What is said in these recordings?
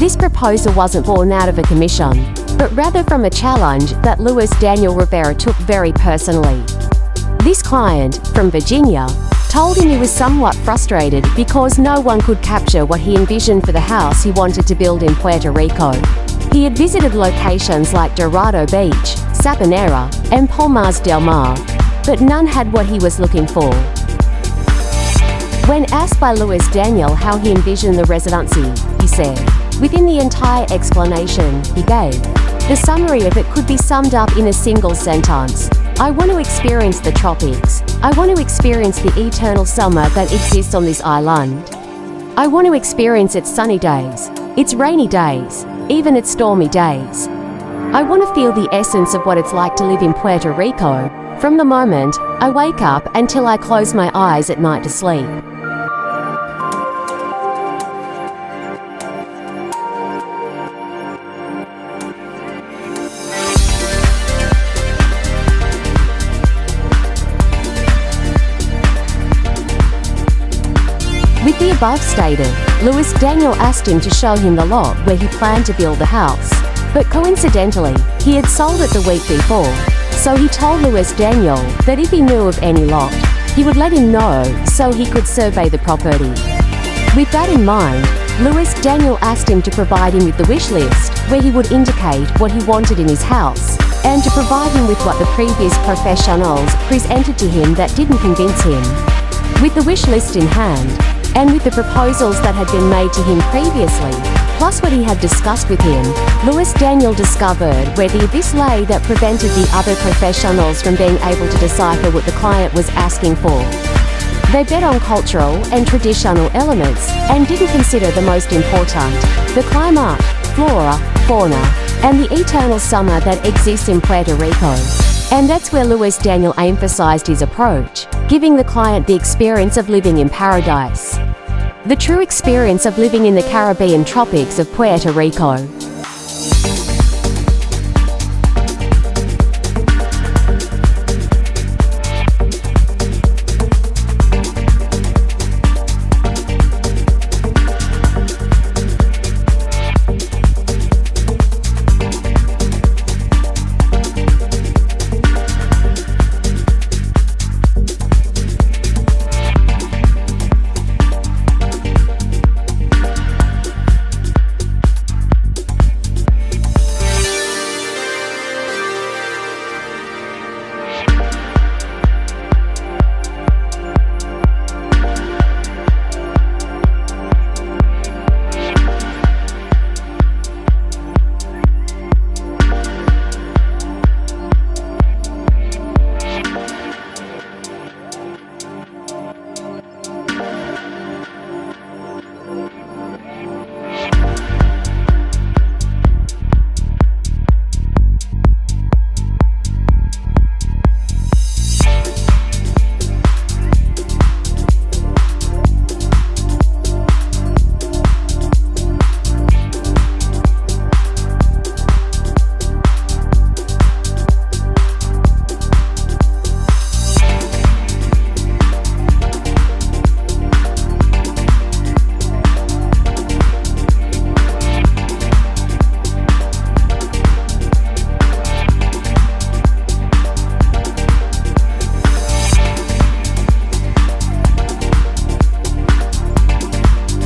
This proposal wasn't born out of a commission, but rather from a challenge that Luis Daniel Rivera took very personally. This client, from Virginia, told him he was somewhat frustrated because no one could capture what he envisioned for the house he wanted to build in Puerto Rico. He had visited locations like Dorado Beach, Sabanera, and Palmas del Mar, but none had what he was looking for. When asked by Luis Daniel how he envisioned the residency, he said, within the entire explanation he gave, the summary of it could be summed up in a single sentence: I want to experience the tropics. I want to experience the eternal summer that exists on this island. I want to experience its sunny days, its rainy days, even its stormy days. I want to feel the essence of what it's like to live in Puerto Rico, from the moment I wake up until I close my eyes at night to sleep. With the above stated, Luis Daniel asked him to show him the lot where he planned to build the house. But coincidentally, he had sold it the week before, so he told Luis Daniel that if he knew of any lot, he would let him know so he could survey the property. With that in mind, Luis Daniel asked him to provide him with the wish list, where he would indicate what he wanted in his house, and to provide him with what the previous professionals presented to him that didn't convince him. With the wish list in hand, and with the proposals that had been made to him previously, plus what he had discussed with him, Luis Daniel discovered where the abyss lay that prevented the other professionals from being able to decipher what the client was asking for. They bet on cultural and traditional elements, and didn't consider the most important: the climate, flora, fauna, and the eternal summer that exists in Puerto Rico. And that's where Luis Daniel emphasized his approach, giving the client the experience of living in paradise. The true experience of living in the Caribbean tropics of Puerto Rico.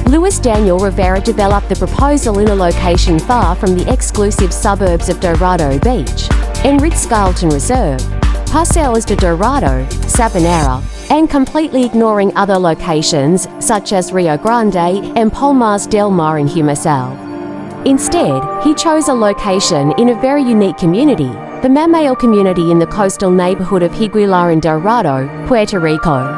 Luis Daniel Rivera developed the proposal in a location far from the exclusive suburbs of Dorado Beach, en Ritz-Carlton Reserve, Parcelas de Dorado, Sabanera, and completely ignoring other locations such as Rio Grande and Palmas del Mar in Higuillar. Instead, he chose a location in a very unique community, the Mameyal community in the coastal neighborhood of Higuillar in Dorado, Puerto Rico.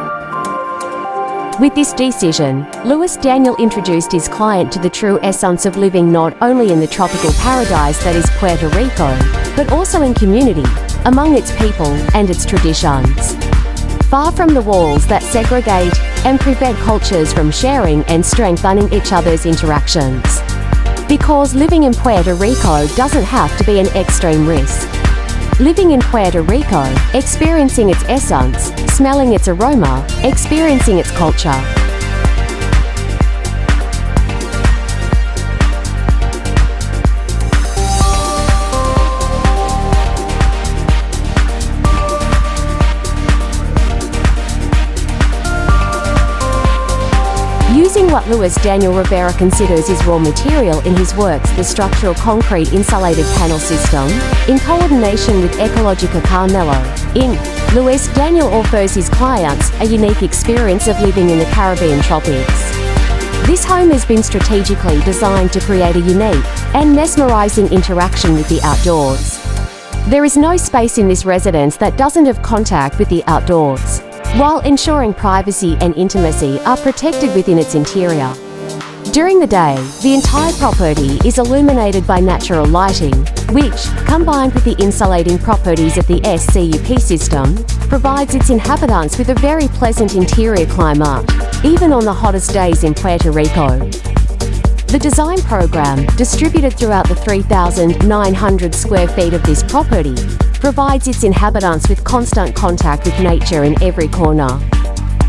With this decision, Luis Daniel introduced his client to the true essence of living not only in the tropical paradise that is Puerto Rico, but also in community, among its people and its traditions. Far from the walls that segregate and prevent cultures from sharing and strengthening each other's interactions. Because living in Puerto Rico doesn't have to be an extreme risk. Living in Puerto Rico, experiencing its essence, smelling its aroma, experiencing its culture. what Luis Daniel Rivera considers his raw material in his works, the structural concrete insulated panel system, in coordination with Ecologica Carmelo, Inc. Luis Daniel offers his clients a unique experience of living in the Caribbean tropics. This home has been strategically designed to create a unique and mesmerizing interaction with the outdoors. There is no space in this residence that doesn't have contact with the outdoors, while ensuring privacy and intimacy are protected within its interior. During the day, the entire property is illuminated by natural lighting, which, combined with the insulating properties of the SCUP system, provides its inhabitants with a very pleasant interior climate, even on the hottest days in Puerto Rico. The design program, distributed throughout the 3,900 square feet of this property, provides its inhabitants with constant contact with nature in every corner.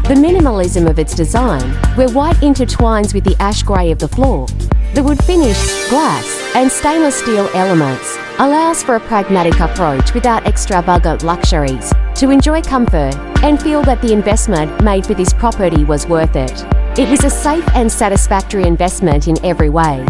The minimalism of its design, where white intertwines with the ash grey of the floor, the wood finish, glass, and stainless steel elements, allows for a pragmatic approach without extravagant luxuries, to enjoy comfort and feel that the investment made for this property was worth it. It was a safe and satisfactory investment in every way.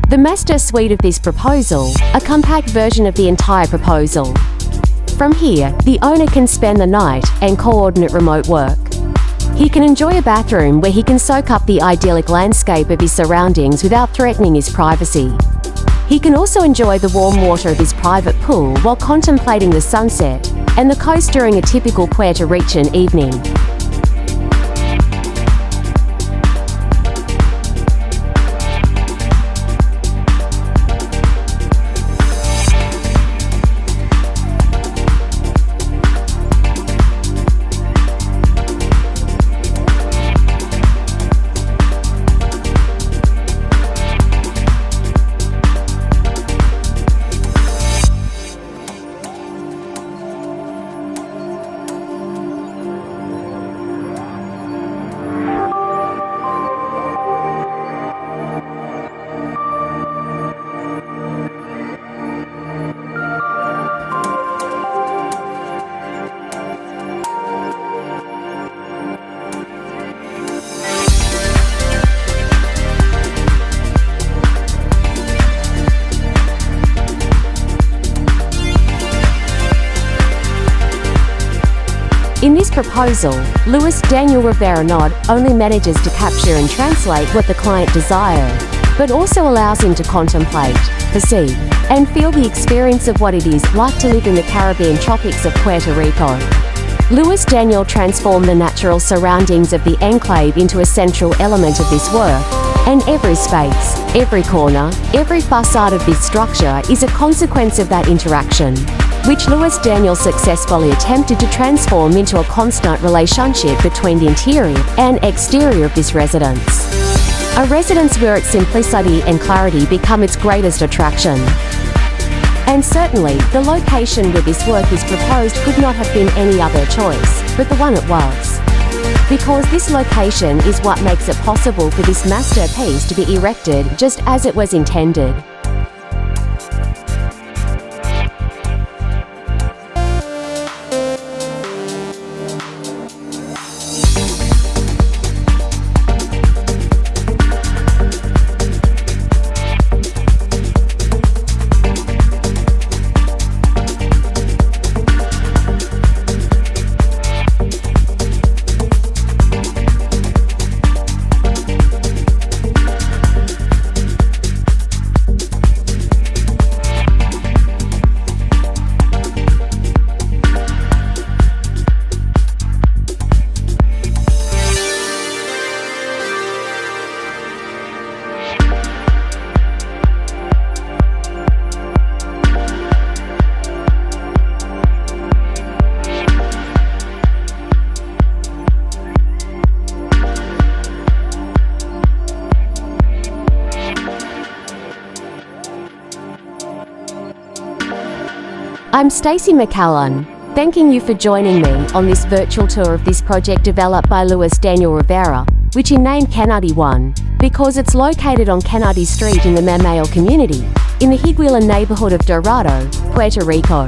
The master suite of this proposal, a compact version of the entire proposal. From here, the owner can spend the night and coordinate remote work. He can enjoy a bathroom where he can soak up the idyllic landscape of his surroundings without threatening his privacy. He can also enjoy the warm water of his private pool while contemplating the sunset and the coast during a typical Puerto Rican evening. In this proposal, Luis Daniel Rivera not only manages to capture and translate what the client desires, but also allows him to contemplate, perceive, and feel the experience of what it is like to live in the Caribbean tropics of Puerto Rico. Luis Daniel transformed the natural surroundings of the enclave into a central element of this work, and every space, every corner, every facade of this structure is a consequence of that interaction, which Luis Daniel successfully attempted to transform into a constant relationship between the interior and exterior of this residence. A residence where its simplicity and clarity become its greatest attraction. And certainly, the location where this work is proposed could not have been any other choice, but the one it was. Because this location is what makes it possible for this masterpiece to be erected just as it was intended. I'm Stacy Macallan, thanking you for joining me on this virtual tour of this project developed by Luis Daniel Rivera, which he named Kennedy 1, because it's located on Kennedy Street in the Mameyal community, in the Higuillar neighborhood of Dorado, Puerto Rico.